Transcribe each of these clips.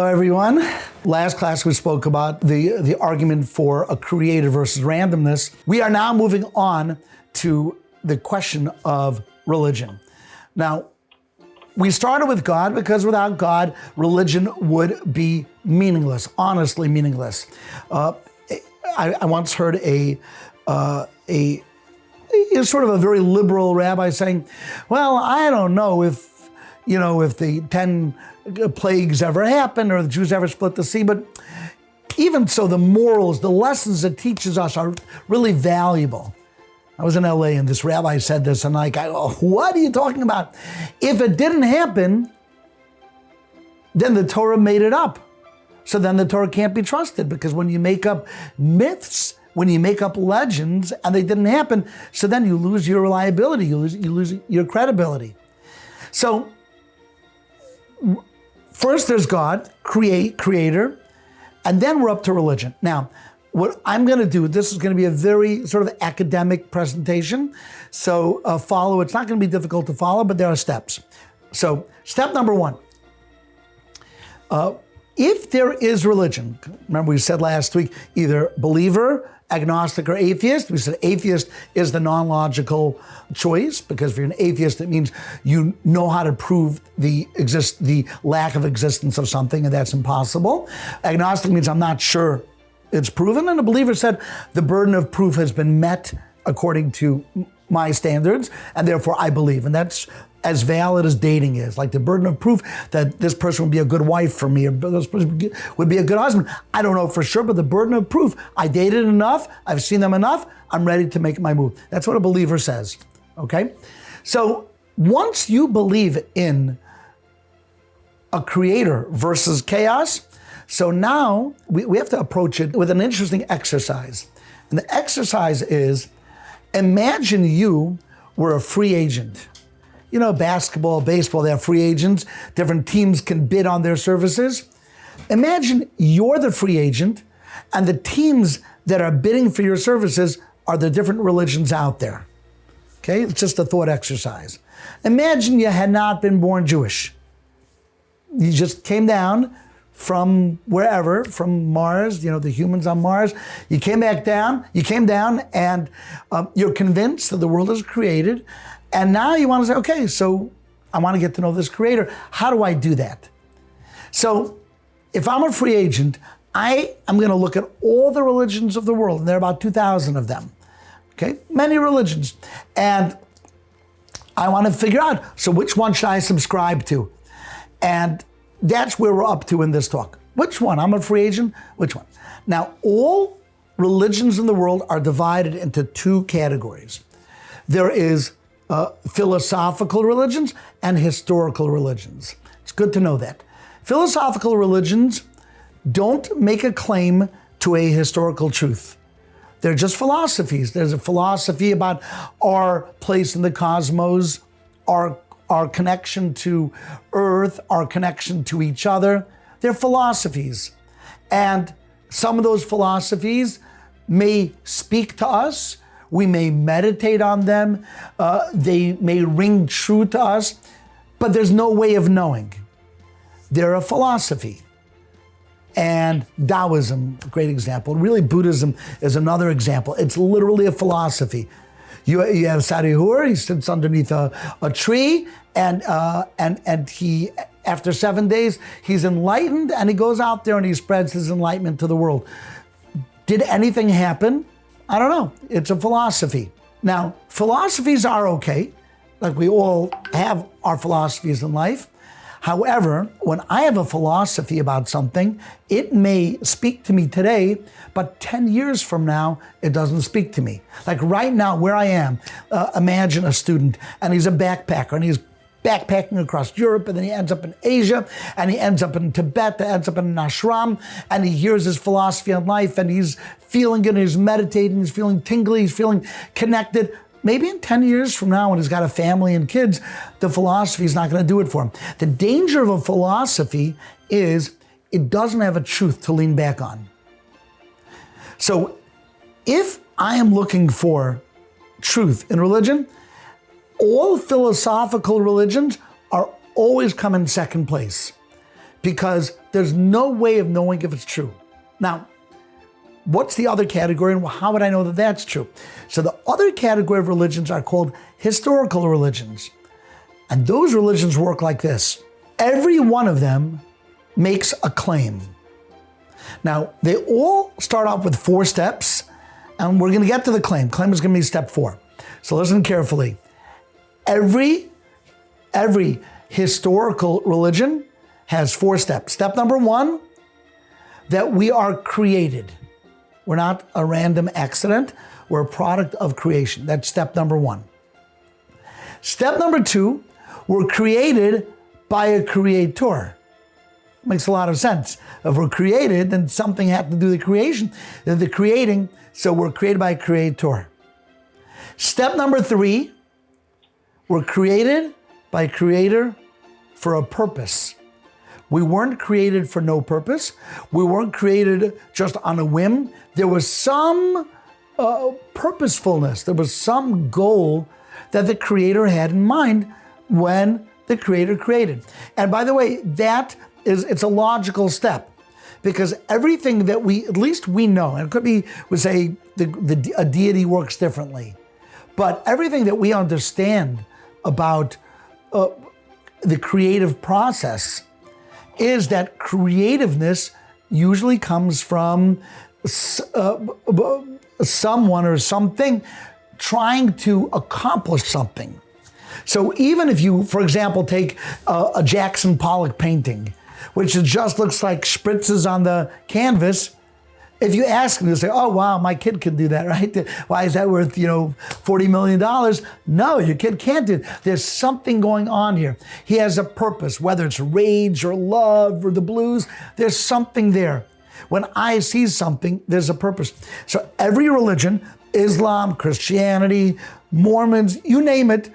Hello, everyone. Last class, we spoke about the argument for a creator versus randomness. We are now moving on to the question of religion. Now, we started with God because without God, religion would be meaningless, honestly meaningless. I once heard a sort of a very liberal rabbi saying, well, I don't know if the 10 plagues ever happened or the Jews ever split the sea, but even so, the morals, the lessons it teaches us are really valuable. I was in LA and this rabbi said this, and what are you talking about? If it didn't happen, then the Torah made it up. So then the Torah can't be trusted, because when you make up myths, when you make up legends and they didn't happen, so then you lose your reliability, you lose your credibility. So first there's God, creator, and then we're up to religion. Now, what I'm going to do, this is going to be a very sort of academic presentation, so follow. It's not going to be difficult to follow, but there are steps. So step number one, if there is religion, remember we said last week, either believer, agnostic, or atheist. We said atheist is the non-logical choice, because if you're an atheist, it means you know how to prove the lack of existence of something, and that's impossible. Agnostic means I'm not sure it's proven, and a believer said the burden of proof has been met according to my standards, and therefore I believe. And that's as valid as dating is. Like the burden of proof that this person would be a good wife for me, or this person would be a good husband. I don't know for sure, but the burden of proof, I dated enough, I've seen them enough, I'm ready to make my move. That's what a believer says, okay? So once you believe in a creator versus chaos, so now we have to approach it with an interesting exercise. And the exercise is, imagine you were a free agent. You know, basketball, baseball, they have free agents. Different teams can bid on their services. Imagine you're the free agent and the teams that are bidding for your services are the different religions out there. Okay, it's just a thought exercise. Imagine you had not been born Jewish. You just came down from wherever, from Mars, the humans on Mars. You came down and you're convinced that the world is created. And now you want to say, okay, so I want to get to know this creator. How do I do that? So if I'm a free agent, I am going to look at all the religions of the world, and there are about 2,000 of them. Okay, many religions. And I want to figure out, so which one should I subscribe to? And that's where we're up to in this talk. Which one? I'm a free agent? Which one? Now, all religions in the world are divided into two categories. There is philosophical religions and historical religions. It's good to know that. Philosophical religions don't make a claim to a historical truth. They're just philosophies. There's a philosophy about our place in the cosmos, our connection to Earth, our connection to each other. They're philosophies. And some of those philosophies may speak to us. We may meditate on them. They may ring true to us, but there's no way of knowing. They're a philosophy. And Taoism, a great example. Really, Buddhism is another example. It's literally a philosophy. You have Sadhguru, he sits underneath a tree, and he, after 7 days, he's enlightened, and he goes out there and he spreads his enlightenment to the world. Did anything happen? I don't know. It's a philosophy. Now, philosophies are okay. Like we all have our philosophies in life. However, when I have a philosophy about something, it may speak to me today, but 10 years from now, it doesn't speak to me. Like right now, where I am, imagine a student, and he's a backpacker, and he's backpacking across Europe, and then he ends up in Asia, and he ends up in Tibet, and ends up in an ashram, and he hears his philosophy on life, and he's feeling it, he's meditating, he's feeling tingly, he's feeling connected. Maybe in 10 years from now, when he's got a family and kids, the philosophy is not going to do it for him. The danger of a philosophy is it doesn't have a truth to lean back on. So if I am looking for truth in religion, all philosophical religions are always come in second place, because there's no way of knowing if it's true. Now, what's the other category, and how would I know that that's true? So the other category of religions are called historical religions. And those religions work like this. Every one of them makes a claim. Now, they all start off with 4 steps, and we're going to get to the claim. Claim is going to be step 4. So listen carefully. Every historical religion has 4 steps. Step number 1, that we are created. We're not a random accident. We're a product of creation. That's step number 1. Step number 2, we're created by a creator. Makes a lot of sense. If we're created, then something had to do with the creation, the creating, so we're created by a creator. Step number 3, we're created by a creator for a purpose. We weren't created for no purpose. We weren't created just on a whim. There was some purposefulness. There was some goal that the Creator had in mind when the Creator created. And by the way, it's a logical step, because everything that at least we know, and it could be, we say a deity works differently, but everything that we understand about the creative process is that creativeness usually comes from someone or something trying to accomplish something. So even if you, for example, take a Jackson Pollock painting, which just looks like spritzes on the canvas, if you ask them, they'll say, oh, wow, my kid can do that, right? Why is that worth, $40 million? No, your kid can't do it. There's something going on here. He has a purpose, whether it's rage or love or the blues, there's something there. When I see something, there's a purpose. So every religion, Islam, Christianity, Mormons, you name it,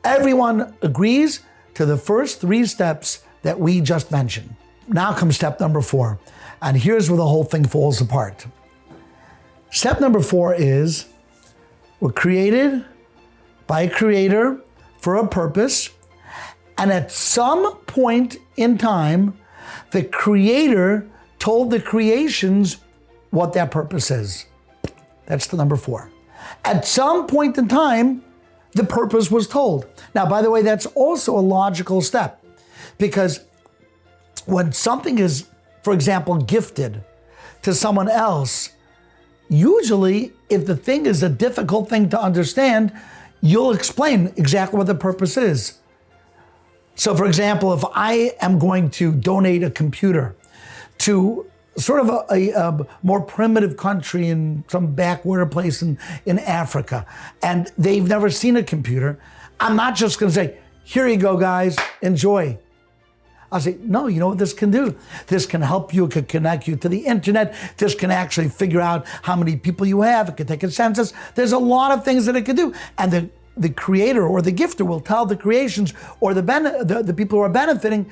everyone agrees to the first 3 steps that we just mentioned. Now comes step number 4. And here's where the whole thing falls apart. Step number 4 is we're created by a creator for a purpose. And at some point in time, the creator told the creations what that purpose is. That's the number 4. At some point in time, the purpose was told. Now, by the way, that's also a logical step, because when something is, for example, gifted to someone else, usually if the thing is a difficult thing to understand, you'll explain exactly what the purpose is. So for example, if I am going to donate a computer to sort of a more primitive country in some backwater place in Africa, and they've never seen a computer, I'm not just gonna say, here you go guys, enjoy. I'll say, no, you know what this can do? This can help you, it can connect you to the internet. This can actually figure out how many people you have. It can take a census. There's a lot of things that it can do. And the creator or the gifter will tell the creations or the people who are benefiting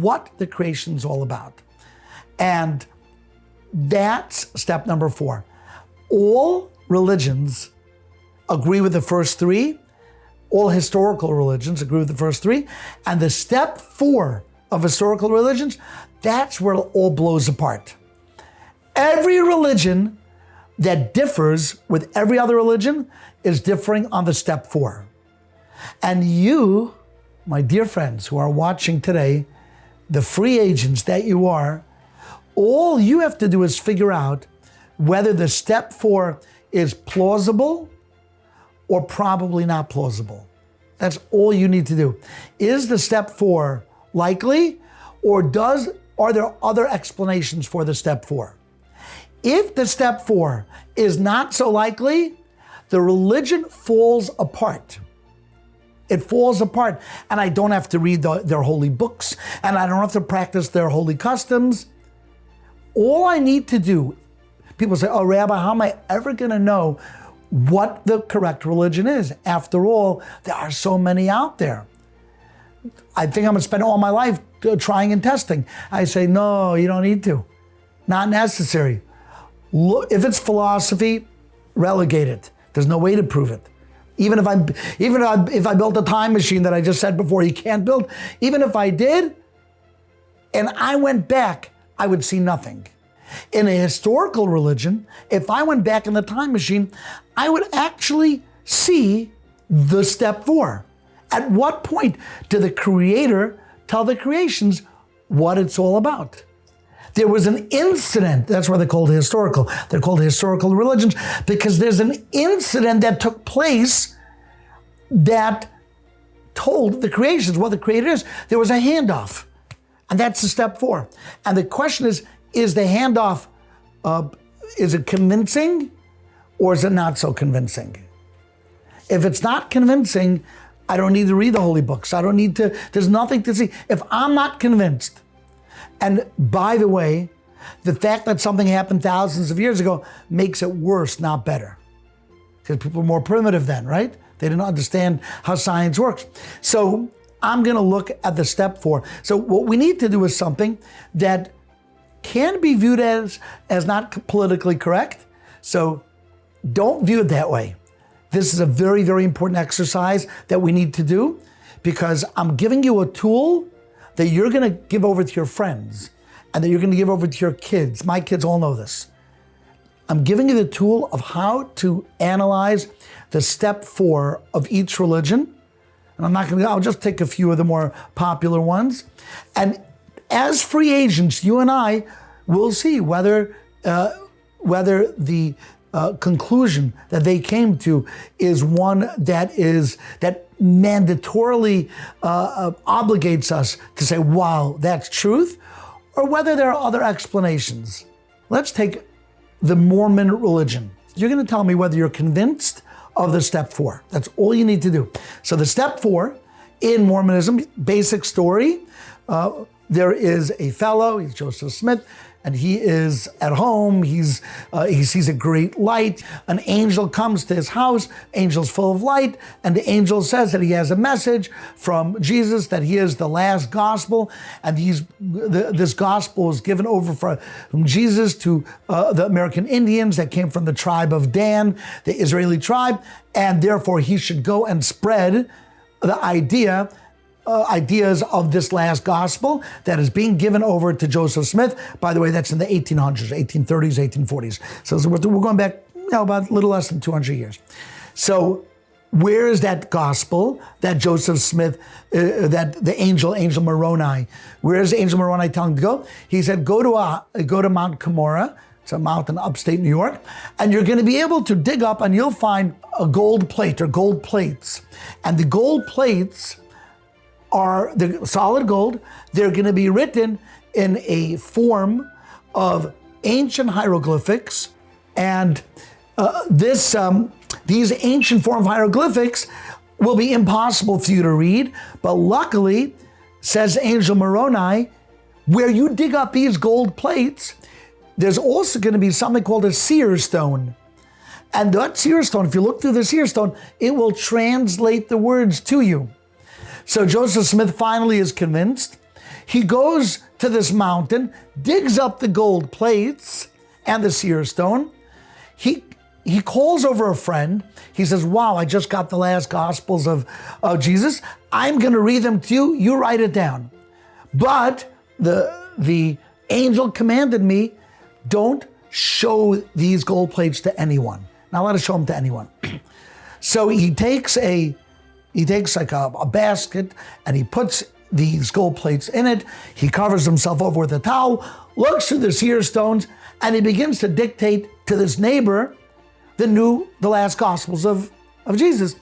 what the creation's all about. And that's step number 4. All religions agree with the first 3. All historical religions agree with the first 3. And the step 4 of historical religions, that's where it all blows apart. Every religion that differs with every other religion is differing on the step 4. And you, my dear friends who are watching today, the free agents that you are, all you have to do is figure out whether the step 4 is plausible or probably not plausible. That's all you need to do. Is the step 4 likely, or are there other explanations for the step 4? If the step 4 is not so likely, the religion falls apart. It falls apart, and I don't have to read their holy books, and I don't have to practice their holy customs. All I need to do, people say, oh, Rabbi, how am I ever gonna know what the correct religion is? After all, there are so many out there. I think I'm gonna spend all my life trying and testing. I say, no, you don't need to. Not necessary. Look, if it's philosophy, relegate it. There's no way to prove it. Even if I built a time machine that I just said before you can't build, even if I did, and I went back I would see nothing. In a historical religion, if I went back in the time machine, I would actually see the step 4. At what point did the Creator tell the creations what it's all about? There was an incident. That's why they're called historical. They're called historical religions because there's an incident that took place that told the creations what the Creator is. There was a handoff, and that's the step 4. And the question is the handoff, is it convincing or is it not so convincing? If it's not convincing, I don't need to read the holy books. There's nothing to see. If I'm not convinced, and by the way, the fact that something happened thousands of years ago makes it worse, not better. Because people were more primitive then, right? They didn't understand how science works. So I'm gonna look at the step 4. So what we need to do is something that can be viewed as not politically correct. So don't view it that way. This is a very, very important exercise that we need to do because I'm giving you a tool that you're gonna give over to your friends and that you're gonna give over to your kids. My kids all know this. I'm giving you the tool of how to analyze the step 4 of each religion. And I'll just take a few of the more popular ones. And as free agents, you and I will see whether the conclusion that they came to is one that mandatorily obligates us to say, wow, that's truth, or whether there are other explanations. Let's take the Mormon religion. You're going to tell me whether you're convinced of the step 4. That's all you need to do. So the step 4 in Mormonism, basic story, there is a fellow, he's Joseph Smith, and he is at home. He sees a great light. An angel comes to his house. Angel's full of light, and the angel says that he has a message from Jesus, that he is the last gospel, and this gospel is given over from Jesus to the American Indians that came from the tribe of Dan, the Israeli tribe, and therefore he should go and spread the ideas of this last gospel that is being given over to Joseph Smith. By the way, that's in the 1800s, 1830s, 1840s. So we're going back about a little less than 200 years. So where is that gospel that Joseph Smith, that the angel Moroni, where is Angel Moroni telling him to go? He said, go to Mount Cumorah. It's a mountain upstate New York. And you're going to be able to dig up and you'll find a gold plate or gold plates. And the gold plates are the solid gold. They're going to be written in a form of ancient hieroglyphics. And these ancient form of hieroglyphics will be impossible for you to read. But luckily, says Angel Moroni, where you dig up these gold plates, there's also going to be something called a seer stone. And that seer stone, if you look through the seer stone, it will translate the words to you. So Joseph Smith finally is convinced. He goes to this mountain, digs up the gold plates and the seer stone. He calls over a friend. He says, wow, I just got the last gospels of Jesus. I'm going to read them to you. You write it down. But the angel commanded me, don't show these gold plates to anyone. Not let us show them to anyone. So he takes like a basket and he puts these gold plates in it. He covers himself over with a towel, looks through the seer stones, and he begins to dictate to this neighbor the last gospels of Jesus.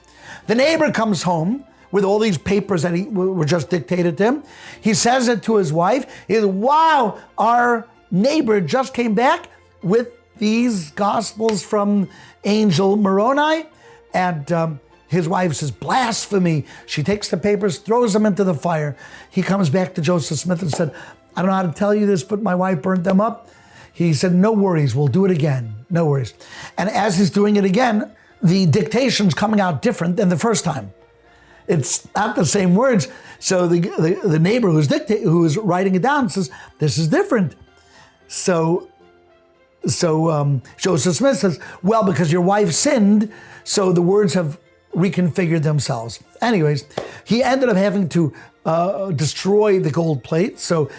The neighbor comes home with all these papers that were just dictated to him. He says it to his wife. He says, wow, our neighbor just came back with these gospels from Angel Moroni. And his wife says, blasphemy. She takes the papers, throws them into the fire. He comes back to Joseph Smith and said, I don't know how to tell you this, but my wife burnt them up. He said, no worries, we'll do it again. No worries. And as he's doing it again, the dictation's coming out different than the first time. It's not the same words. So the neighbor who's writing it down says, this is different. So Joseph Smith says, well, because your wife sinned, so the words have reconfigured themselves. Anyways, he ended up having to destroy the gold plates. So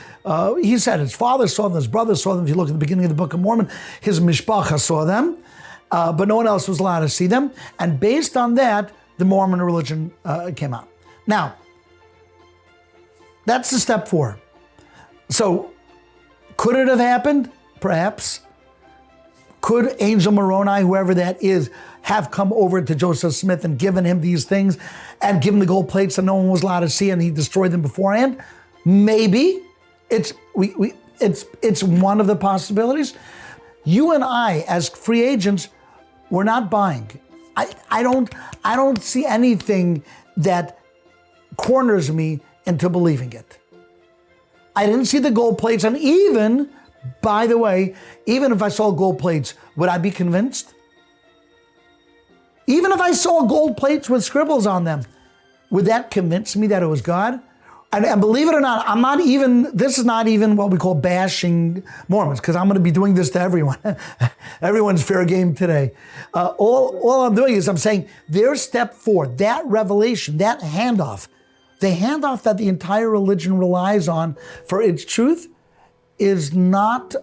he said his father saw them, his brother saw them. If you look at the beginning of the Book of Mormon, his mishpacha saw them, but no one else was allowed to see them. And based on that, the Mormon religion came out. Now, that's the step 4. So could it have happened? Perhaps. Could Angel Moroni, whoever that is, have come over to Joseph Smith and given him these things and given the gold plates that no one was allowed to see and he destroyed them beforehand? Maybe. It's one of the possibilities. You and I, as free agents, we're not buying. I don't see anything that corners me into believing it. I didn't see the gold plates, and even, by the way, even if I saw gold plates, would I be convinced? Even if I saw gold plates with scribbles on them, would that convince me that it was God? And believe it or not, this is not even what we call bashing Mormons, because I'm going to be doing this to everyone. Everyone's fair game today. All I'm doing is I'm saying their step 4, that revelation, that handoff, the handoff that the entire religion relies on for its truth is not,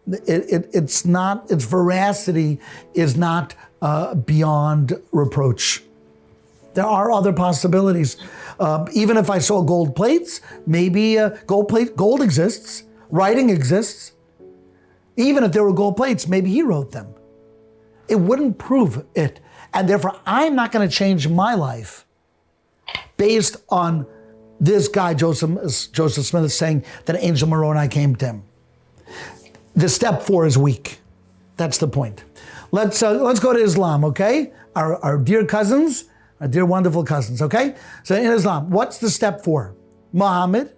its veracity is not beyond reproach. There are other possibilities. Even if I saw gold plates, maybe gold exists, writing exists. Even if there were gold plates, maybe he wrote them. It wouldn't prove it. And therefore, I'm not going to change my life based on this guy, Joseph Smith, is saying that Angel Moroni came to him. The step 4 is weak. That's the point. Let's go to Islam, okay? Our dear cousins, our dear wonderful cousins, okay? So in Islam, what's the step 4? Muhammad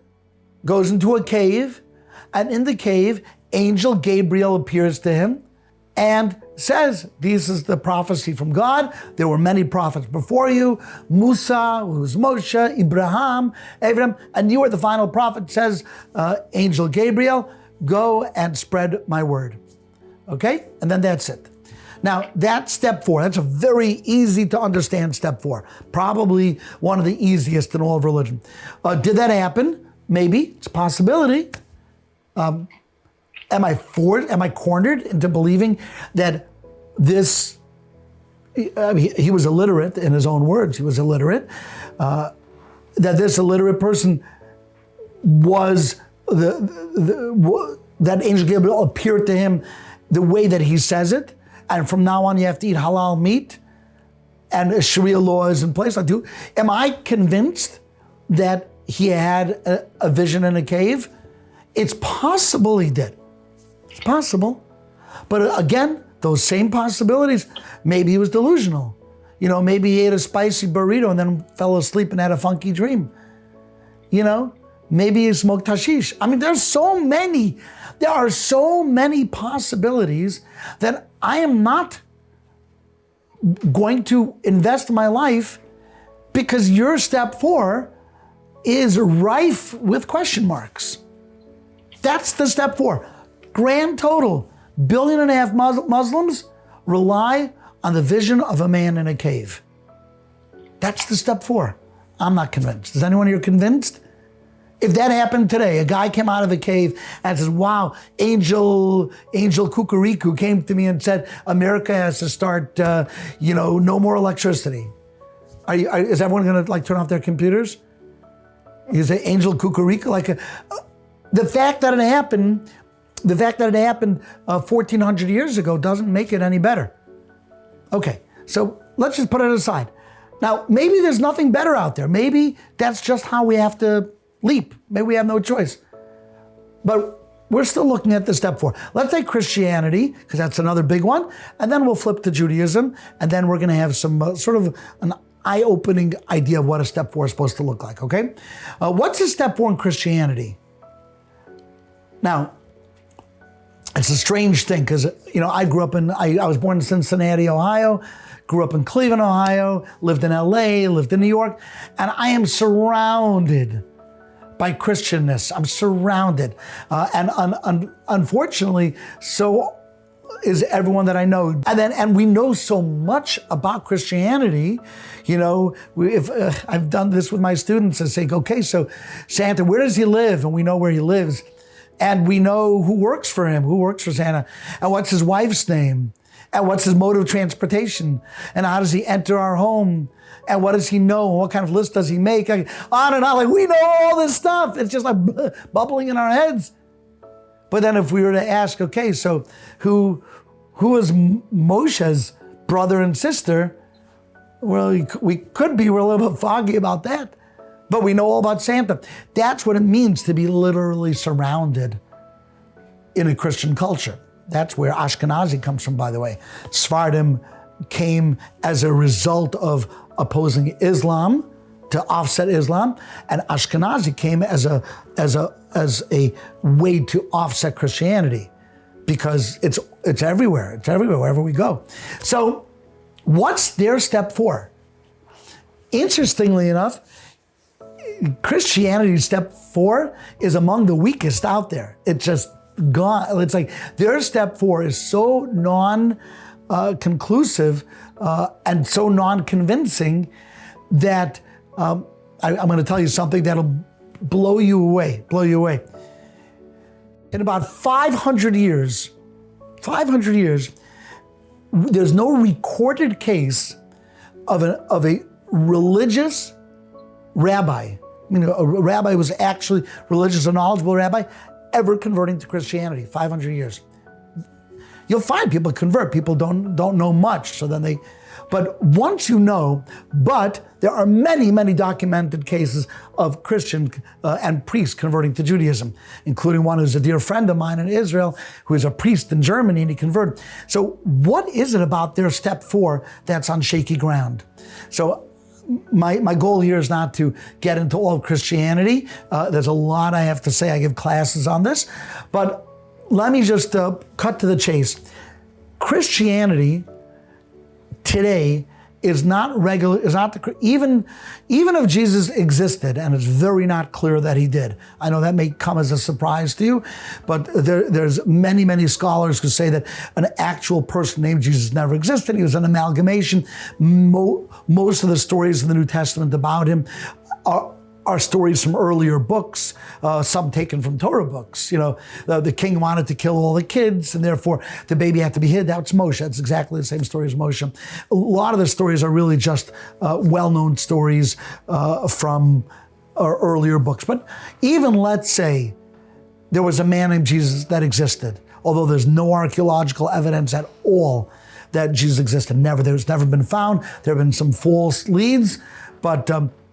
goes into a cave, and in the cave, Angel Gabriel appears to him and says, this is the prophecy from God. There were many prophets before you. Musa, who was Moshe, Abraham, and you are the final prophet, says Angel Gabriel, go and spread my word. Okay? And then that's it. Now, that's step 4. That's a very easy to understand step 4. Probably one of the easiest in all of religion. Did that happen? Maybe. It's a possibility. Am I cornered into believing that this, he was illiterate in his own words, he was illiterate, that this illiterate person was, that Angel Gabriel appeared to him the way that he says it, and from now on you have to eat halal meat, and Sharia law is in place. Am I convinced that he had a vision in a cave? It's possible he did. It's possible. But again, those same possibilities, maybe he was delusional. Maybe he ate a spicy burrito and then fell asleep and had a funky dream. Maybe he smoked hashish. there are so many possibilities that I am not going to invest my life, because your step 4 is rife with question marks. That's the step 4. Grand total, 1.5 billion Muslims rely on the vision of a man in a cave. That's the step 4. I'm not convinced. Is anyone here convinced? If that happened today, a guy came out of a cave and says, wow, Angel Kukuriku came to me and said, America has to start, no more electricity. Is everyone going to turn off their computers? You say Angel Kukuriku? The fact that it happened 1,400 years ago doesn't make it any better. Okay, so let's just put it aside. Now, maybe there's nothing better out there. Maybe that's just how we have to leap. Maybe we have no choice. But we're still looking at the step 4. Let's say Christianity, because that's another big one, and then we'll flip to Judaism, and then we're going to have some sort of an eye-opening idea of what a step 4 is supposed to look like, okay? What's a step 4 in Christianity? Now, it's a strange thing, because, I grew up I was born in Cincinnati, Ohio, grew up in Cleveland, Ohio, lived in LA, lived in New York, and I am surrounded by Christianness. I'm surrounded. And unfortunately, so is everyone that I know. And we know so much about Christianity. If I've done this with my students, I say, okay, so Santa, where does he live? And we know where he lives. And we know who works for him, who works for Santa, and what's his wife's name, and what's his mode of transportation, and how does he enter our home, and what does he know, and what kind of list does he make, on and on. Like, we know all this stuff. It's just like bubbling in our heads. But then if we were to ask, okay, so who is Moshe's brother and sister? Well, we could be, we're a little bit foggy about that. But we know all about Santa. That's what it means to be literally surrounded in a Christian culture. That's where Ashkenazi comes from, by the way. Sephardim came as a result of opposing Islam to offset Islam, and Ashkenazi came as a way to offset Christianity, because it's everywhere. It's everywhere wherever we go. So, what's their step 4? Interestingly enough, Christianity's step 4 is among the weakest out there. It's just gone. It's like their step 4 is so non-conclusive and so non-convincing that I'm going to tell you something that'll blow you away. In about 500 years, there's no recorded case of a religious rabbi. A rabbi who was actually religious, a knowledgeable rabbi, ever converting to Christianity. 500 years. You'll find people convert. People don't know much, so then they. But once you know, but there are many, many documented cases of Christian and priests converting to Judaism, including one who's a dear friend of mine in Israel, who is a priest in Germany, and he converted. So what is it about their step 4 that's on shaky ground? So my goal here is not to get into all of Christianity. There's a lot I have to say. I give classes on this. But let me just cut to the chase. Christianity today is not regular, even if Jesus existed, and it's very not clear that he did. I know that may come as a surprise to you, but there's many, many scholars who say that an actual person named Jesus never existed. He was an amalgamation. Most of the stories in the New Testament about him are stories from earlier books, some taken from Torah books. The king wanted to kill all the kids, and therefore the baby had to be hid. That's Moshe. That's exactly the same story as Moshe. A lot of the stories are really just well-known stories from earlier books. But even, let's say, there was a man named Jesus that existed, although there's no archaeological evidence at all that Jesus existed. There's never been found. There have been some false leads, but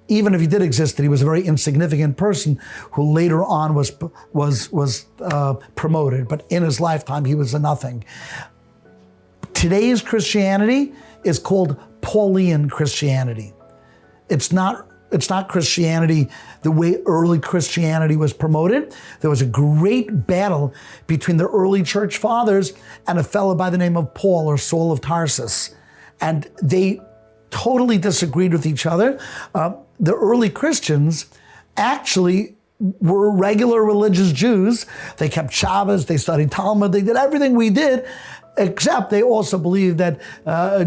even if he did exist, that he was a very insignificant person who later on was promoted, but in his lifetime he was a nothing. Today's Christianity is called Pauline Christianity. It's not Christianity the way early Christianity was promoted. There was a great battle between the early church fathers and a fellow by the name of Paul, or Saul of Tarsus, and they totally disagreed with each other. The early Christians actually were regular religious Jews. They kept Shabbos, they studied Talmud, they did everything we did, except they also believed that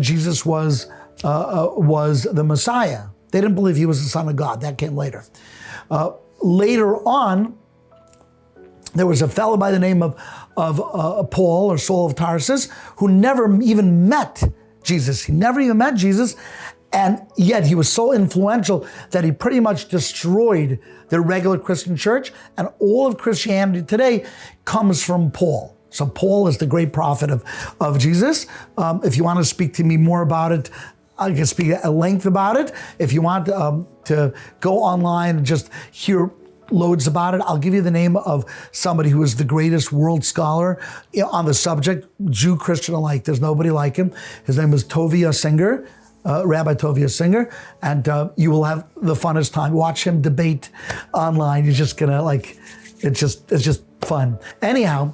Jesus was the Messiah. They didn't believe he was the Son of God. That came later. Later on, there was a fellow by the name of Paul, or Saul of Tarsus, who never even met Jesus. He never even met Jesus. And yet he was so influential that he pretty much destroyed the regular Christian church. And all of Christianity today comes from Paul. So Paul is the great prophet of Jesus. If you want to speak to me more about it, I can speak at length about it. If you want to go online and just hear loads about it, I'll give you the name of somebody who is the greatest world scholar on the subject, Jew, Christian alike. There's nobody like him. His name is Tovia Singer. Rabbi Tovia Singer, and you will have the funnest time. Watch him debate online. You're just gonna it's just fun. Anyhow,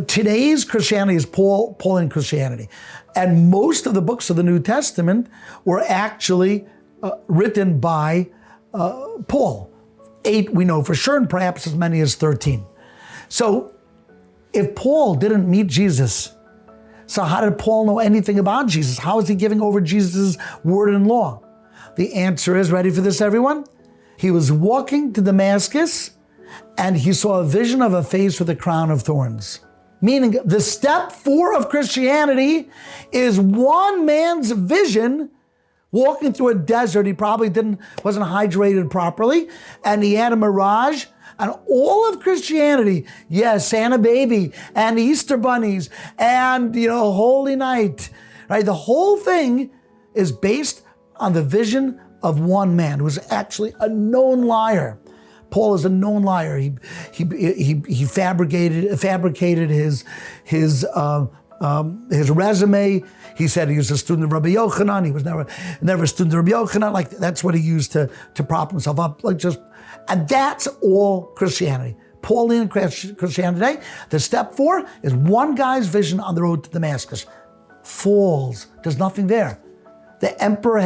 today's Christianity is Pauline Christianity, and most of the books of the New Testament were actually written by Paul. 8 we know for sure, and perhaps as many as 13. So, if Paul didn't meet Jesus, So how did Paul know anything about Jesus? How is he giving over Jesus' word and law? The answer is, ready for this, everyone? He was walking to Damascus and he saw a vision of a face with a crown of thorns. Meaning the step 4 of Christianity is one man's vision walking through a desert. He probably wasn't hydrated properly, and he had a mirage. And all of Christianity, yes, Santa Baby and Easter bunnies and, Holy Night, right? The whole thing is based on the vision of one man who was actually a known liar. Paul is a known liar. He fabricated his resume. He said he was a student of Rabbi Yochanan. He was never a student of Rabbi Yochanan. Like, that's what he used to prop himself up. And that's all Christianity. Pauline Christianity today. The step 4 is one guy's vision on the road to Damascus. Falls. There's nothing there. The emperor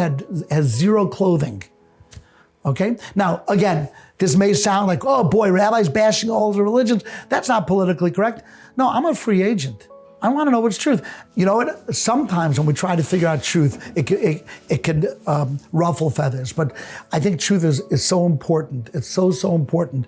has zero clothing. Okay? Now, again, this may sound like, oh boy, rabbis bashing all the religions. That's not politically correct. No, I'm a free agent. I want to know what's truth. You know what? Sometimes when we try to figure out truth, it can ruffle feathers. But I think truth is so important. It's so important.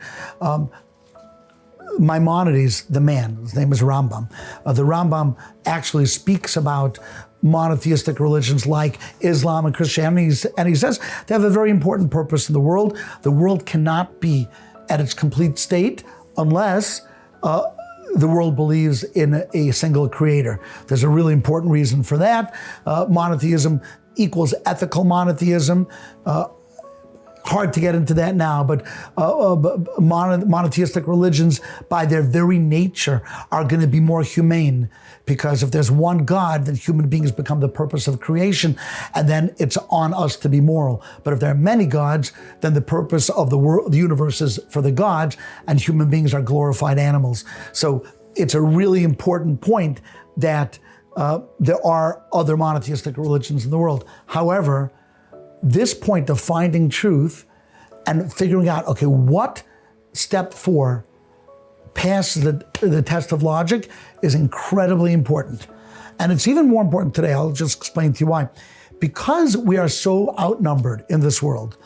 Maimonides, the man, his name is Rambam. The Rambam actually speaks about monotheistic religions like Islam and Christianity, and he says they have a very important purpose in the world. The world cannot be at its complete state unless the world believes in a single creator. There's a really important reason for that. Monotheism equals ethical monotheism. Hard to get into that now, but monotheistic religions, by their very nature, are going to be more humane, because if there's one God, then human beings become the purpose of creation, and then it's on us to be moral. But if there are many gods, then the purpose of the world, the universe, is for the gods, and human beings are glorified animals. So it's a really important point that there are other monotheistic religions in the world. However, this point of finding truth and figuring out, okay, what step 4 passes the test of logic is incredibly important. And it's even more important today. I'll just explain to you why. Because we are so outnumbered in this world.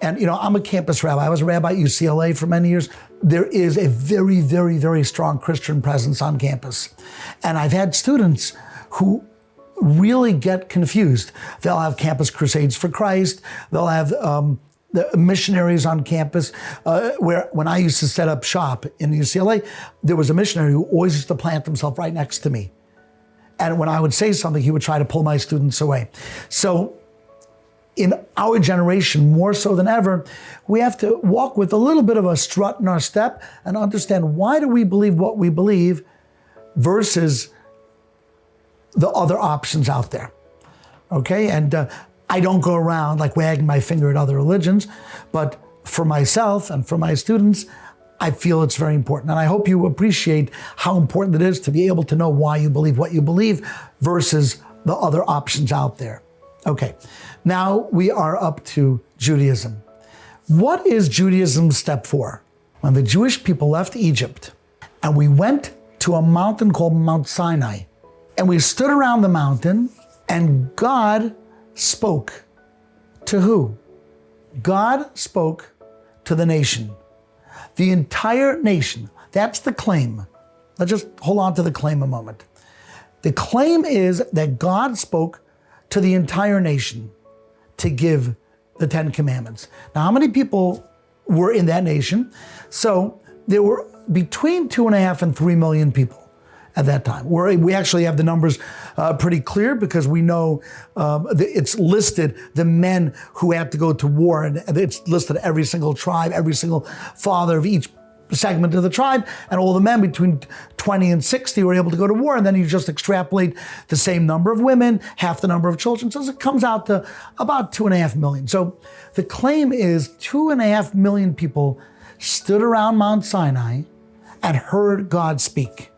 And, I'm a campus rabbi. I was a rabbi at UCLA for many years. There is a very, very, very strong Christian presence on campus. And I've had students who really get confused. They'll have campus crusades for Christ. They'll have the missionaries on campus. When I used to set up shop in UCLA, there was a missionary who always used to plant himself right next to me. And when I would say something, he would try to pull my students away. So in our generation, more so than ever, we have to walk with a little bit of a strut in our step and understand, why do we believe what we believe versus the other options out there, okay? And I don't go around like wagging my finger at other religions, but for myself and for my students, I feel it's very important. And I hope you appreciate how important it is to be able to know why you believe what you believe versus the other options out there. Okay, now we are up to Judaism. What is Judaism's step 4? When the Jewish people left Egypt and we went to a mountain called Mount Sinai, and we stood around the mountain, and God spoke to who? God spoke to the nation. The entire nation. That's the claim. Let's just hold on to the claim a moment. The claim is that God spoke to the entire nation to give the 10 Commandments. Now, how many people were in that nation? So there were between 2.5 and 3 million people at that time. We actually have the numbers pretty clear, because we know it's listed the men who had to go to war, and it's listed every single tribe, every single father of each segment of the tribe, and all the men between 20 and 60 were able to go to war. And then you just extrapolate the same number of women, half the number of children. So it comes out to about 2.5 million. So the claim is 2.5 million people stood around Mount Sinai and heard God speak.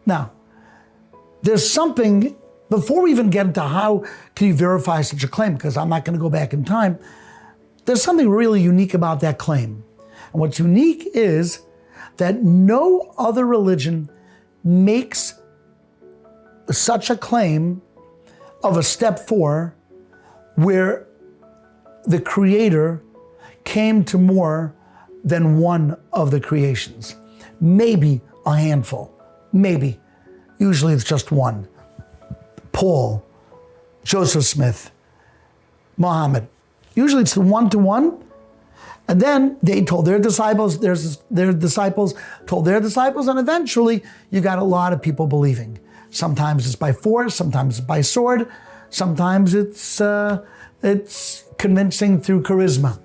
Now, there's something, before we even get into how can you verify such a claim, because I'm not going to go back in time, there's something really unique about that claim. And what's unique is that no other religion makes such a claim of a step 4 where the Creator came to more than one of the creations. Maybe a handful, maybe. Usually it's just one. Paul, Joseph Smith, Muhammad. Usually it's the one-to-one. And then they told their disciples, their disciples told their disciples, and eventually you got a lot of people believing. Sometimes it's by force, sometimes it's by sword, sometimes it's convincing through charisma.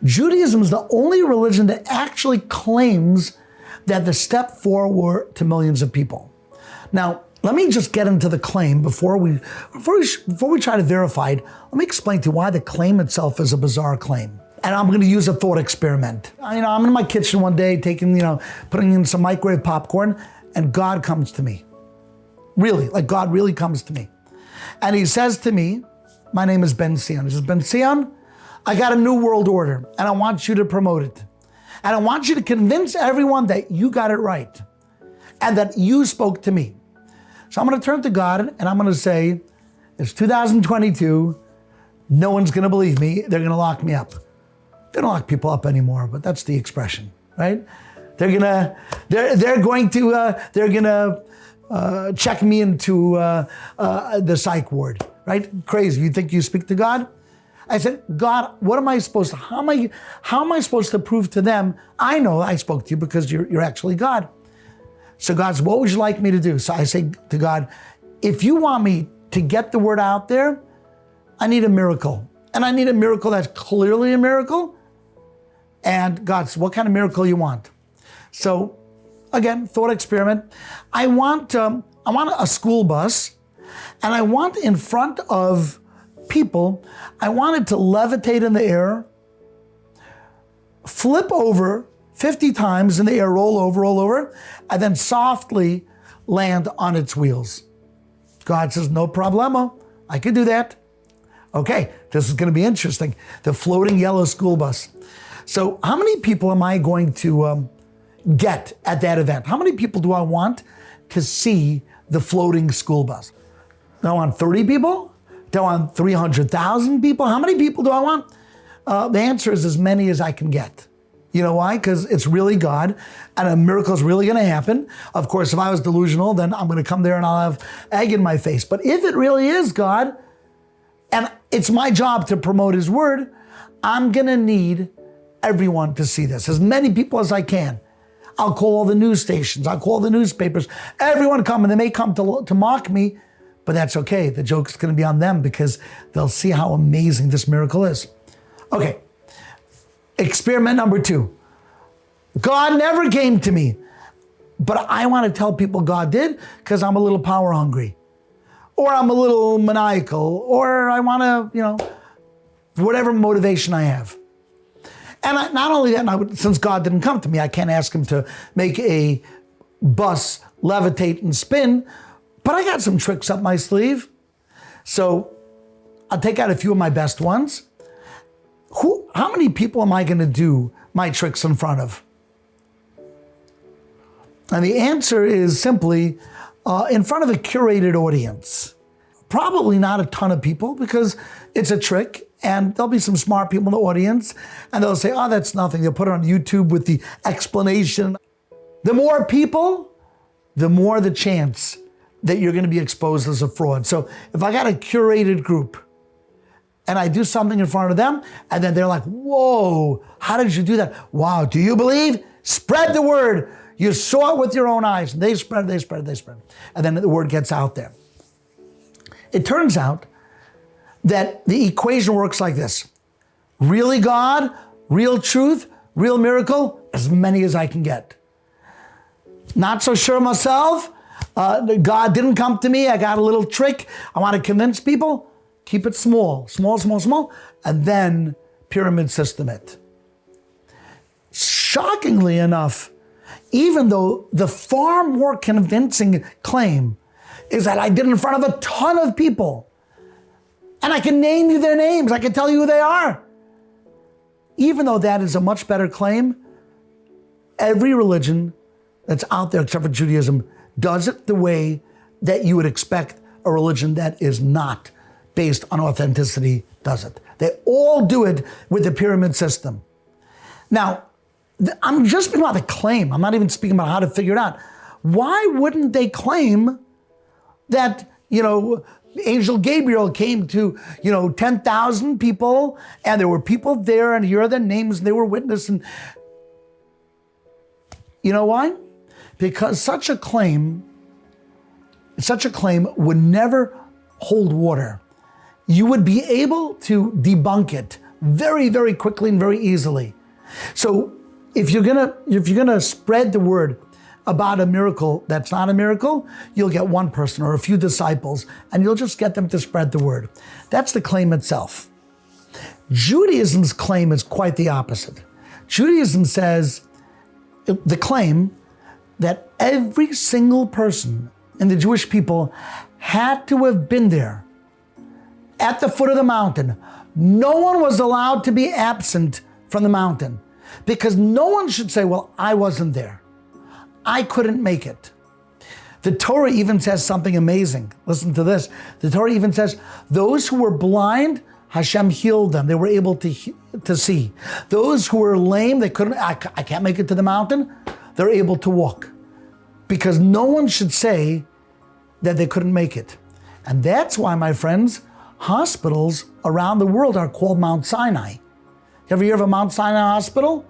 Judaism is the only religion that actually claims that the step 4 were to millions of people. Now, let me just get into the claim before we try to verify it. Let me explain to you why the claim itself is a bizarre claim. And I'm going to use a thought experiment. I'm in my kitchen one day putting in some microwave popcorn, and God comes to me. Really, like God really comes to me. And he says to me, my name is Ben Sion. He says, Ben Sion, I got a new world order, and I want you to promote it. And I want you to convince everyone that you got it right and that you spoke to me. So I'm going to turn to God and I'm going to say, it's 2022. No one's going to believe me. They're going to lock me up. They don't lock people up anymore, but that's the expression, right? They're going to check me into the psych ward, right? Crazy. You think you speak to God? I said, God, what am I supposed to, how am I supposed to prove to them? I know I spoke to you because you're actually God. So God said, what would you like me to do? So I say to God, if you want me to get the word out there, I need a miracle. And I need a miracle that's clearly a miracle. And God said, what kind of miracle you want? So again, thought experiment. I want a school bus, and I want in front of people, I want it to levitate in the air, flip over 50 times in the air, roll over, and then softly land on its wheels. God says, no problemo. I can do that. Okay, this is going to be interesting. The floating yellow school bus. So how many people am I going to get at that event? How many people do I want to see the floating school bus? Do I want 30 people? Do I want 300,000 people? How many people do I want? The answer is as many as I can get. You know why? Because it's really God, and a miracle is really going to happen. Of course, if I was delusional, then I'm going to come there and I'll have egg in my face. But if it really is God, and it's my job to promote his word, I'm going to need everyone to see this, as many people as I can. I'll call all the news stations. I'll call the newspapers. Everyone come, and they may come to mock me, but that's okay. The joke's going to be on them because they'll see how amazing this miracle is. Okay. Experiment number 2. God never came to me, but I want to tell people God did because I'm a little power hungry, or I'm a little maniacal, or I want to, whatever motivation I have. And not only that, since God didn't come to me, I can't ask him to make a bus levitate and spin, but I got some tricks up my sleeve. So I'll take out a few of my best ones. How many people am I going to do my tricks in front of? And the answer is simply in front of a curated audience. Probably not a ton of people because it's a trick, and there'll be some smart people in the audience, and they'll say, oh, that's nothing. They'll put it on YouTube with the explanation. The more people, the more the chance that you're going to be exposed as a fraud. So if I got a curated group, and I do something in front of them, and then they're like, whoa, how did you do that? Wow, do you believe? Spread the word. You saw it with your own eyes. And they spread. And then the word gets out there. It turns out that the equation works like this. Really God, real truth, real miracle, as many as I can get. Not so sure myself. God didn't come to me. I got a little trick. I want to convince people. Keep it small, and then pyramid system it. Shockingly enough, even though the far more convincing claim is that I did it in front of a ton of people, and I can name you their names, I can tell you who they are. Even though that is a much better claim, every religion that's out there except for Judaism does it the way that you would expect a religion that is not based on authenticity does it. They all do it with the pyramid system. Now, I'm just speaking about the claim. I'm not even speaking about how to figure it out. Why wouldn't they claim that, Angel Gabriel came to, 10,000 people, and there were people there, and here are their names, and they were witnessing. You know why? Because such a claim would never hold water. You would be able to debunk it very, very quickly and very easily. So if you're gonna spread the word about a miracle that's not a miracle, you'll get one person or a few disciples, and you'll just get them to spread the word. That's the claim itself. Judaism's claim is quite the opposite. Judaism says, the claim that every single person in the Jewish people had to have been there at the foot of the mountain. No one was allowed to be absent from the mountain, because no one should say, well, I wasn't there. I couldn't make it. The Torah even says something amazing. Listen to this. The Torah even says, those who were blind, Hashem healed them. They were able to see. Those who were lame, I can't make it to the mountain, they're able to walk. Because no one should say that they couldn't make it. And that's why, my friends, hospitals around the world are called Mount Sinai. You ever hear of a Mount Sinai hospital?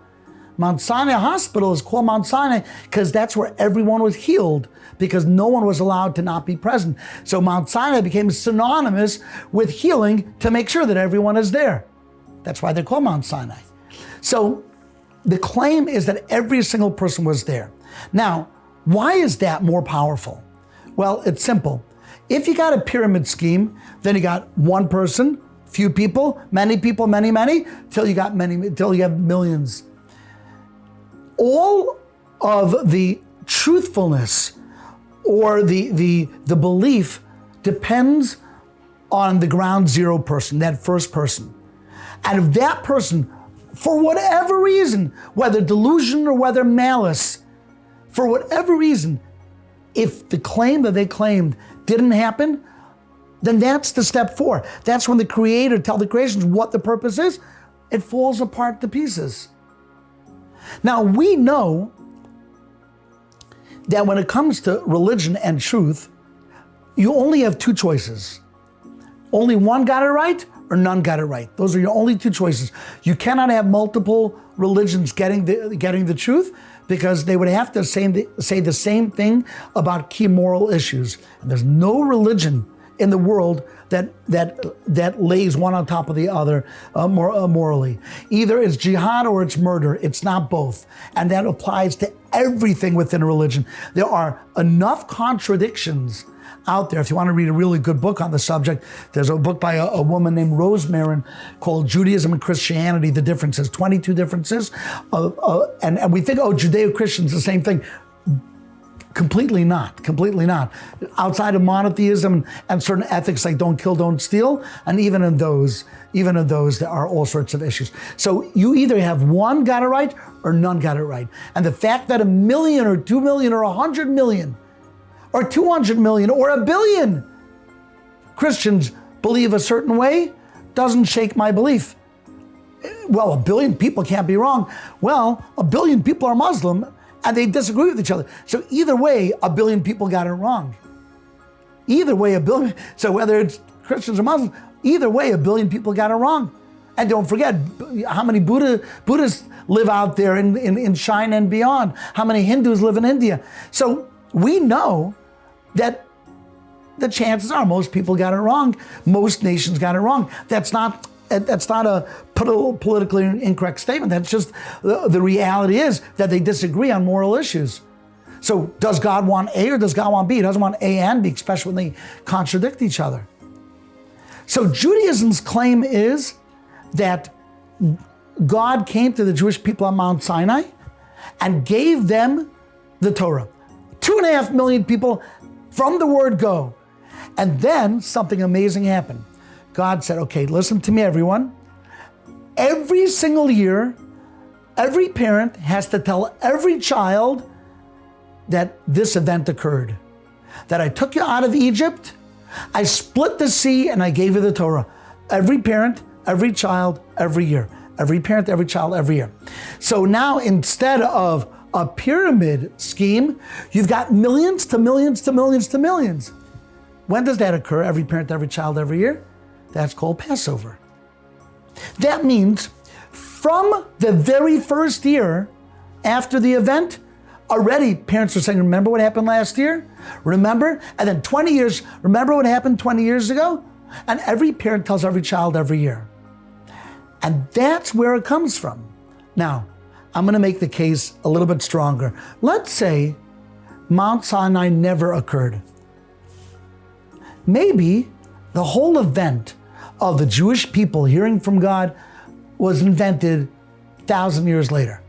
Mount Sinai Hospital is called Mount Sinai because that's where everyone was healed, because no one was allowed to not be present. So Mount Sinai became synonymous with healing to make sure that everyone is there. That's why they're called Mount Sinai. So the claim is that every single person was there. Now, why is that more powerful? Well, it's simple. If you got a pyramid scheme, then you got one person, few people, many, till you have millions. All of the truthfulness or the belief depends on the ground zero person, that first person. And if that person, for whatever reason, whether delusion or whether malice, for whatever reason, if the claim that they claimed didn't happen, then that's the step 4. That's when the Creator tells the creations what the purpose is. It falls apart to pieces. Now, we know that when it comes to religion and truth, you only have 2 choices. Only one got it right or none got it right. Those are your only 2 choices. You cannot have multiple religions getting the truth, because they would have to say the same thing about key moral issues. And there's no religion in the world that lays one on top of the other morally. Either it's jihad or it's murder. It's not both. And that applies to everything within a religion. There are enough contradictions out there. If you want to read a really good book on the subject, there's a book by a woman named Rose Marin called Judaism and Christianity, The Differences, 22 differences. And we think, Judeo-Christian's the same thing. Completely not. Outside of monotheism and certain ethics like don't kill, don't steal, and even in those, there are all sorts of issues. So you either have one got it right or none got it right. And the fact that 1 million or 2 million or 100 million or 200 million or 1 billion Christians believe a certain way doesn't shake my belief. Well, 1 billion people can't be wrong. Well, 1 billion people are Muslim, and they disagree with each other. So either way, 1 billion people got it wrong. Either way, 1 billion. So whether it's Christians or Muslims, either way, 1 billion people got it wrong. And don't forget how many Buddhists live out there in China and beyond. How many Hindus live in India. So we know that the chances are most people got it wrong. Most nations got it wrong. That's not a politically incorrect statement. That's just the reality is that they disagree on moral issues. So does God want A or does God want B? He doesn't want A and B, especially when they contradict each other. So Judaism's claim is that God came to the Jewish people on Mount Sinai and gave them the Torah. 2.5 million people from the word go. And then something amazing happened. God said, okay, listen to me, everyone. Every single year, every parent has to tell every child that this event occurred. That I took you out of Egypt, I split the sea, and I gave you the Torah. Every parent, every child, every year. Every parent, every child, every year. So now instead of a pyramid scheme, you've got millions to millions to millions to millions. When does that occur? Every parent, every child, every year? That's called Passover. That means from the very first year after the event, already parents are saying, remember what happened last year? Remember? And then 20 years, remember what happened 20 years ago? And every parent tells every child every year. And that's where it comes from. Now, I'm gonna make the case a little bit stronger. Let's say Mount Sinai never occurred. Maybe the whole event of the Jewish people hearing from God was invented 1,000 years later.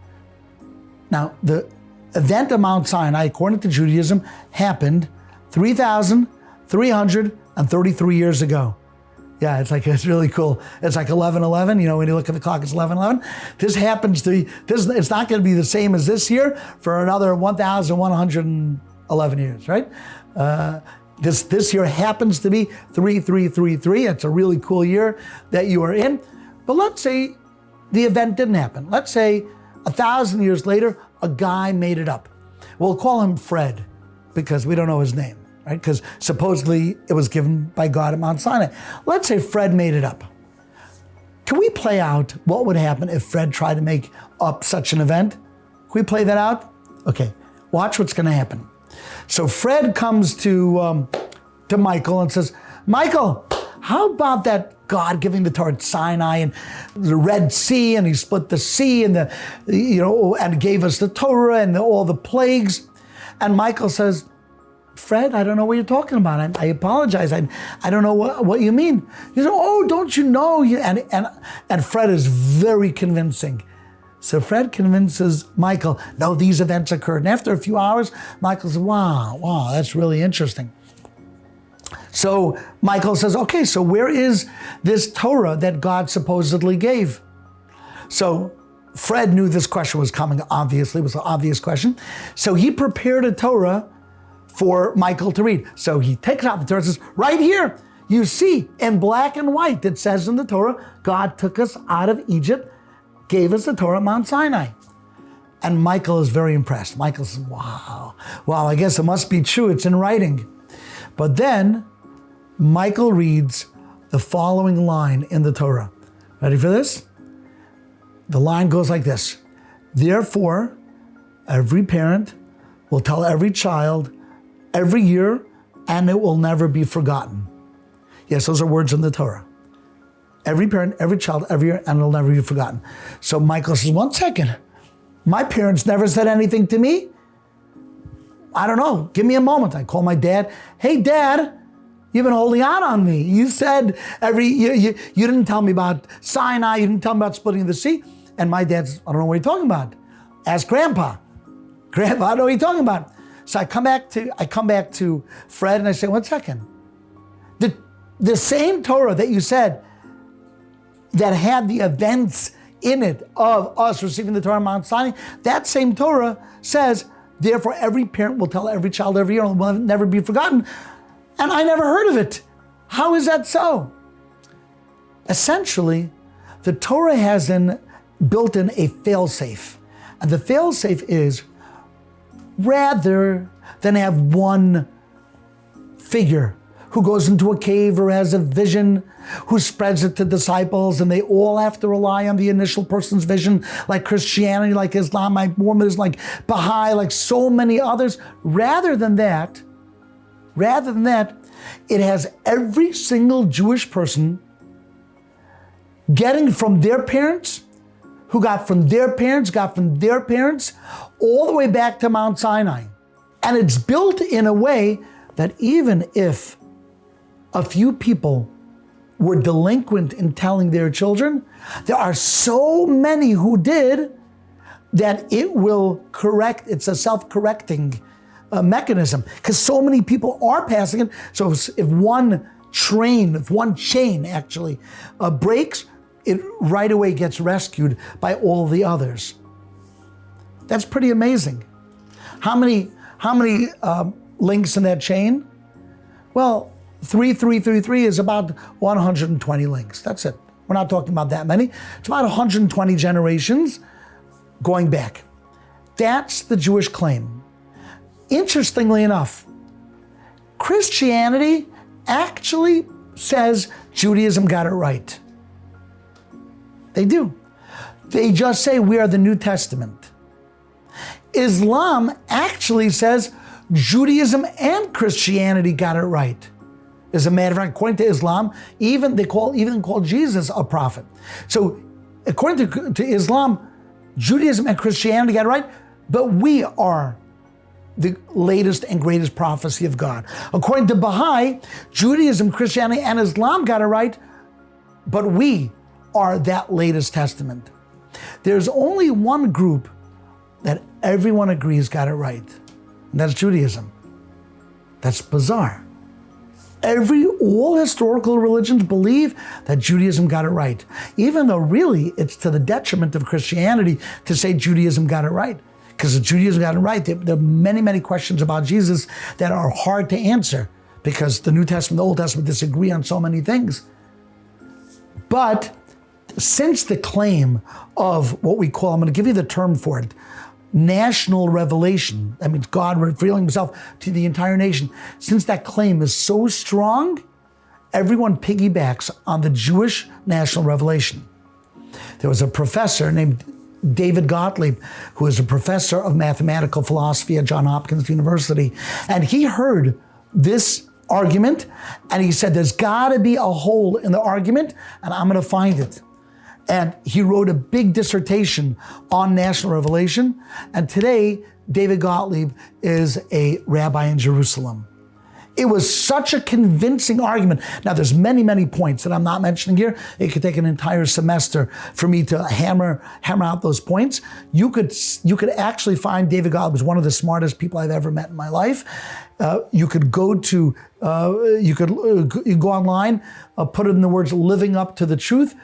Now, the event of Mount Sinai, according to Judaism, happened 3,333 years ago. Yeah, it's really cool. It's like 11:11. You know, when you look at the clock, it's 11:11. This happens to be, it's not going to be the same as this year for another 1,111 years, right? This year happens to be 3333. It's a really cool year that you are in. But let's say the event didn't happen. Let's say 1,000 years later, a guy made it up. We'll call him Fred because we don't know his name, right? Because supposedly it was given by God at Mount Sinai. Let's say Fred made it up. Can we play out what would happen if Fred tried to make up such an event? Can we play that out? Okay, watch what's gonna happen. So Fred comes to Michael and says, Michael, how about that God giving the Torah at Sinai and the Red Sea, and he split the sea and and gave us the Torah and all the plagues. And Michael says, Fred, I don't know what you're talking about. I apologize. I don't know what you mean. He said, oh, don't you know? And Fred is very convincing. So Fred convinces Michael, no, these events occurred. And after a few hours, Michael says, wow, that's really interesting. So Michael says, okay, so where is this Torah that God supposedly gave? So Fred knew this question was coming, obviously, it was an obvious question. So he prepared a Torah for Michael to read. So he takes out the Torah and says, right here, you see in black and white, it says in the Torah, God took us out of Egypt, gave us the Torah at Mount Sinai. And Michael is very impressed. Michael says, wow, I guess it must be true, it's in writing. But then Michael reads the following line in the Torah. Ready for this? The line goes like this. Therefore, every parent will tell every child every year, and it will never be forgotten. Yes, those are words in the Torah. Every parent, every child, every year, and it'll never be forgotten. So Michael says, 1 second. My parents never said anything to me. I don't know. Give me a moment. I call my dad. Hey, Dad, you've been holding out on me. You said you didn't tell me about Sinai. You didn't tell me about splitting the sea. And my dad's, I don't know what you're talking about. Ask Grandpa. Grandpa, I don't know what you're talking about. So I come back to Fred and I say, 1 second. The same Torah that you said that had the events in it of us receiving the Torah on Mount Sinai, that same Torah says, therefore every parent will tell every child every year and it will never be forgotten. And I never heard of it. How is that so? Essentially, the Torah has built in a fail-safe. And the fail-safe is, rather than have one figure who goes into a cave or has a vision, who spreads it to disciples, and they all have to rely on the initial person's vision, like Christianity, like Islam, like Mormonism, like Baha'i, like so many others. Rather than that, it has every single Jewish person getting from their parents, who got from their parents, all the way back to Mount Sinai. And it's built in a way that even if a few people were delinquent in telling their children, there are so many who did that it will correct. It's a self-correcting mechanism, because so many people are passing it. So if one chain actually breaks, it right away gets rescued by all the others. That's pretty amazing. How many How many links in that chain? Well, 3333 is about 120 links. That's it. We're not talking about that many. It's about 120 generations going back. That's the Jewish claim. Interestingly enough, Christianity actually says Judaism got it right. They do. They just say we are the New Testament. Islam actually says Judaism and Christianity got it right. As a matter of fact, according to Islam, even call Jesus a prophet. So according to Islam, Judaism and Christianity got it right, but we are the latest and greatest prophecy of God. According to Baha'i, Judaism, Christianity, and Islam got it right, but we are that latest testament. There's only one group that everyone agrees got it right, and that's Judaism. That's bizarre. All historical religions believe that Judaism got it right, even though really it's to the detriment of Christianity to say Judaism got it right. Because if Judaism got it right, there are many, many questions about Jesus that are hard to answer because the New Testament and the Old Testament disagree on so many things. But since the claim of what we call, I'm going to give you the term for it, national revelation, that means God revealing himself to the entire nation, since that claim is so strong, everyone piggybacks on the Jewish national revelation. There was a professor named David Gottlieb, who is a professor of mathematical philosophy at Johns Hopkins University, and he heard this argument, and he said, there's got to be a hole in the argument, and I'm going to find it. And he wrote a big dissertation on national revelation, and today, David Gottlieb is a rabbi in Jerusalem. It was such a convincing argument. Now, there's many, many points that I'm not mentioning here. It could take an entire semester for me to hammer out those points. You could actually find David Gottlieb was one of the smartest people I've ever met in my life. You could go online, put in the words "living up to the truth,"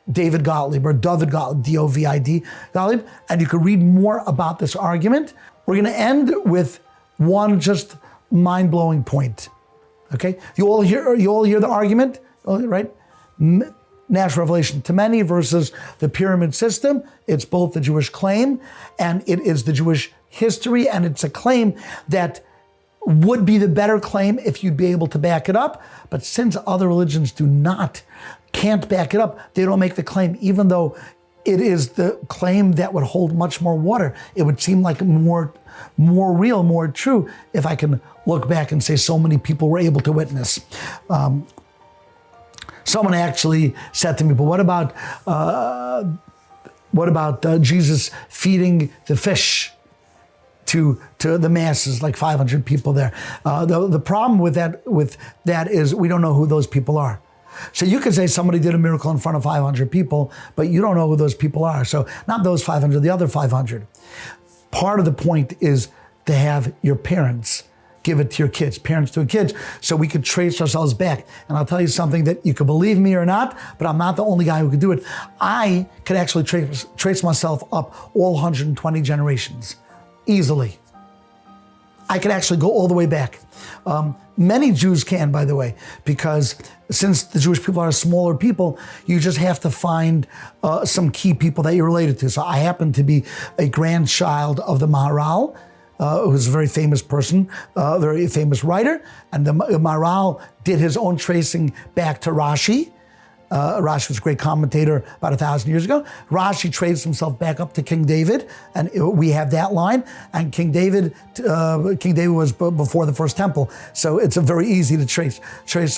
David Gottlieb or David Gottlieb, D-O-V-I-D Gottlieb, and you could read more about this argument. We're going to end with one just mind-blowing point. Okay, you all hear the argument, right? National revelation to many versus the pyramid system. It's both the Jewish claim and it is the Jewish history, and it's a claim that would be the better claim if you'd be able to back it up. But since other religions can't back it up, they don't make the claim, even though it is the claim that would hold much more water. It would seem like more real, more true, if I can look back and say so many people were able to witness. Someone actually said to me, but what about Jesus feeding the fish to the masses, like 500 people there? The problem with that is we don't know who those people are. So you could say somebody did a miracle in front of 500 people, but you don't know who those people are. So not those 500, the other 500. Part of the point is to have your parents give it to your kids, parents to kids, so we could trace ourselves back. And I'll tell you something that you could believe me or not, but I'm not the only guy who could do it. I could actually trace myself up all 120 generations easily. I could actually go all the way back. Many Jews can, by the way, because since the Jewish people are smaller people, you just have to find some key people that you're related to. So I happen to be a grandchild of the Maharal, who's a very famous person, a very famous writer. And the Maharal did his own tracing back to Rashi. Rashi was a great commentator about 1,000 years ago. Rashi traced himself back up to King David, and we have that line. And King David was before the first temple, so it's very easy to trace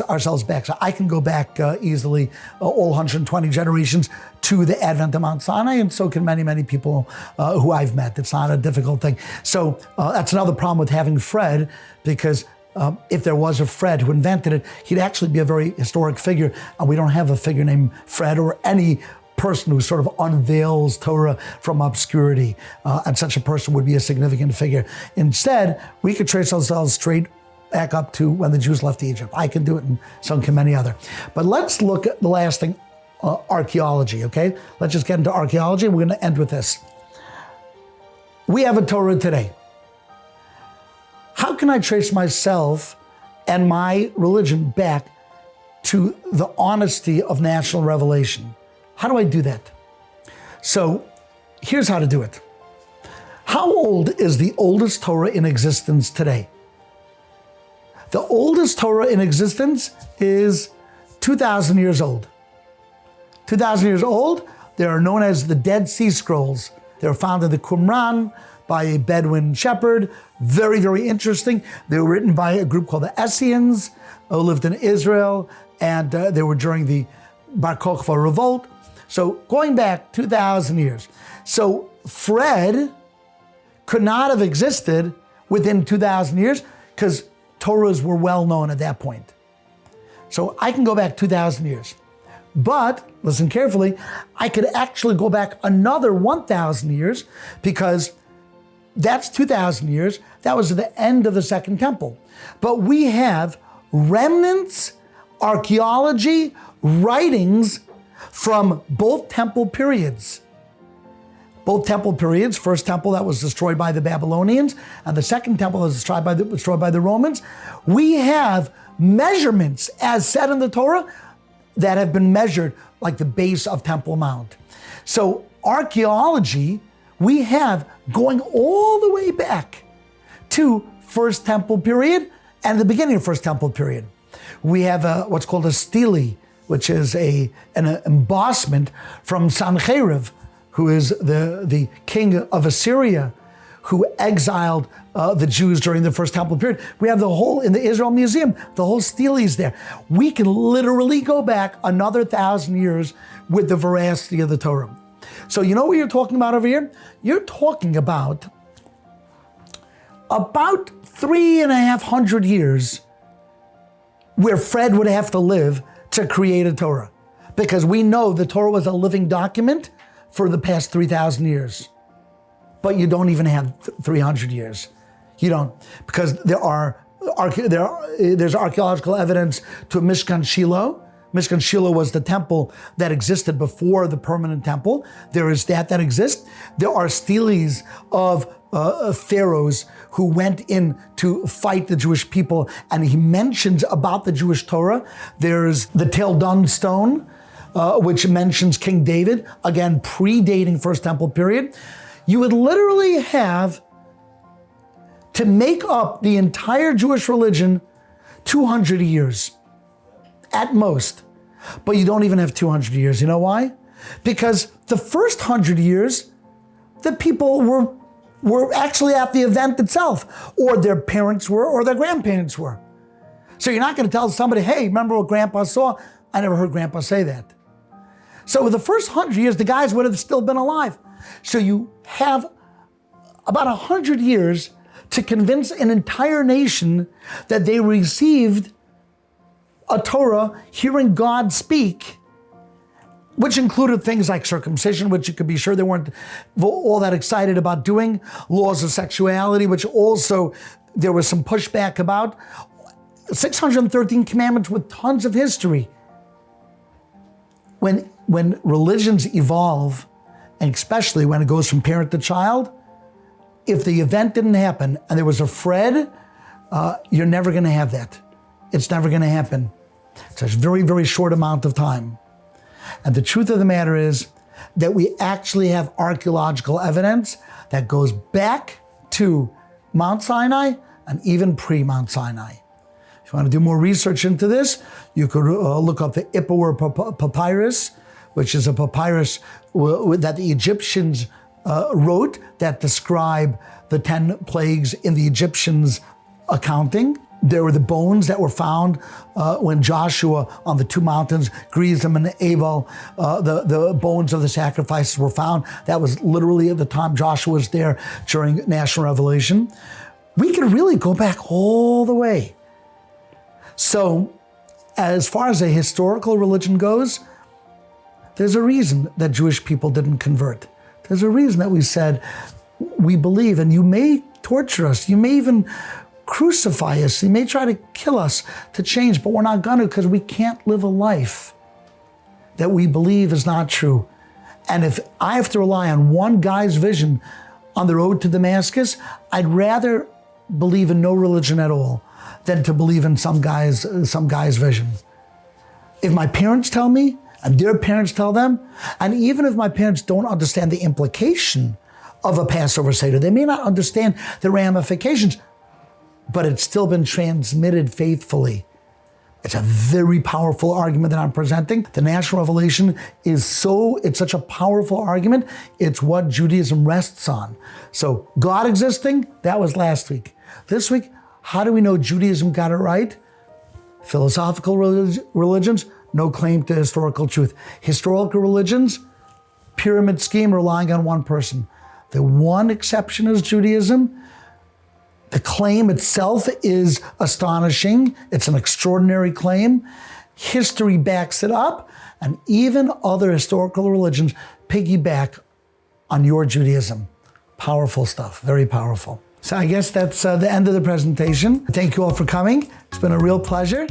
ourselves back. So I can go back easily all 120 generations to the Advent of Mount Sinai, and so can many, many people who I've met. It's not a difficult thing. So that's another problem with having Fred, because if there was a Fred who invented it, he'd actually be a very historic figure, and we don't have a figure named Fred or any person who sort of unveils Torah from obscurity, and such a person would be a significant figure. Instead, we could trace ourselves straight back up to when the Jews left Egypt. I can do it, and so can many other. But let's look at the last thing, archaeology, okay? Let's just get into archaeology, and we're going to end with this. We have a Torah today. How can I trace myself and my religion back to the honesty of national revelation? How do I do that? So here's how to do it. How old is the oldest Torah in existence today? The oldest Torah in existence is 2,000 years old. 2,000 years old. They are known as the Dead Sea Scrolls. They were found in the Qumran by a Bedouin shepherd. Very, very interesting. They were written by a group called the Essenes, who lived in Israel, and they were during the Bar Kokhba revolt. So going back 2,000 years. So Fred could not have existed within 2,000 years because Torahs were well known at that point. So I can go back 2,000 years. But, listen carefully, I could actually go back another 1,000 years because that's 2,000 years. That was the end of the Second Temple. But we have remnants, archaeology, writings from both temple periods. Both temple periods, first temple that was destroyed by the Babylonians, and the second temple that was destroyed by the Romans. We have measurements, as said in the Torah, that have been measured like the base of Temple Mount. So archaeology, we have going all the way back to First Temple period and the beginning of First Temple period. We have what's called a stele, which is an embossment from Sancheriv, who is the king of Assyria, who exiled the Jews during the First Temple period. We have the whole, in the Israel Museum, the whole stele is there. We can literally go back another 1,000 years with the veracity of the Torah. So you know what you're talking about over here? You're talking about 3,500 years where Fred would have to live to create a Torah. Because we know the Torah was a living document for the past 3,000 years. But you don't even have 300 years. You don't, because there's archaeological evidence to Mishkan Shiloh. Mishkan Shiloh was the temple that existed before the permanent temple. There is that exists. There are steles of pharaohs who went in to fight the Jewish people, and he mentions about the Jewish Torah. There's the Tel Dun stone, which mentions King David, again predating First Temple period. You would literally have to make up the entire Jewish religion 200 years at most. But you don't even have 200 years. You know why? Because the first 100 years, the people were actually at the event itself, or their parents were, or their grandparents were. So you're not going to tell somebody, hey, remember what Grandpa saw? I never heard Grandpa say that. So the first 100 years, the guys would have still been alive. So you have about 100 years to convince an entire nation that they received a Torah, hearing God speak, which included things like circumcision, which you could be sure they weren't all that excited about doing, laws of sexuality, which also there was some pushback about, 613 commandments with tons of history. When religions evolve, and especially when it goes from parent to child, if the event didn't happen and there was a Fred, you're never going to have that. It's never going to happen. It's a very, very short amount of time. And the truth of the matter is that we actually have archaeological evidence that goes back to Mount Sinai and even pre-Mount Sinai. If you want to do more research into this, you could look up the Ipuwer papyrus, which is a papyrus that the Egyptians wrote that describe the 10 plagues in the Egyptians' accounting. There were the bones that were found when Joshua on the two mountains, Gerizim and Abel, the bones of the sacrifices were found. That was literally at the time Joshua was there during national revelation. We can really go back all the way. So as far as a historical religion goes, there's a reason that Jewish people didn't convert. There's a reason that we said, we believe, and you may torture us, you may even crucify us, you may try to kill us to change, but we're not gonna, because we can't live a life that we believe is not true. And if I have to rely on one guy's vision on the road to Damascus, I'd rather believe in no religion at all than to believe in some guy's vision. If my parents tell me, and their parents tell them, and even if my parents don't understand the implication of a Passover Seder, they may not understand the ramifications, but it's still been transmitted faithfully. It's a very powerful argument that I'm presenting. The national revelation it's such a powerful argument. It's what Judaism rests on. So God existing, that was last week. This week, how do we know Judaism got it right? Philosophical religions, no claim to historical truth. Historical religions, pyramid scheme relying on one person. The one exception is Judaism. The claim itself is astonishing. It's an extraordinary claim. History backs it up, and even other historical religions piggyback on your Judaism. Powerful stuff, very powerful. So I guess that's the end of the presentation. Thank you all for coming. It's been a real pleasure.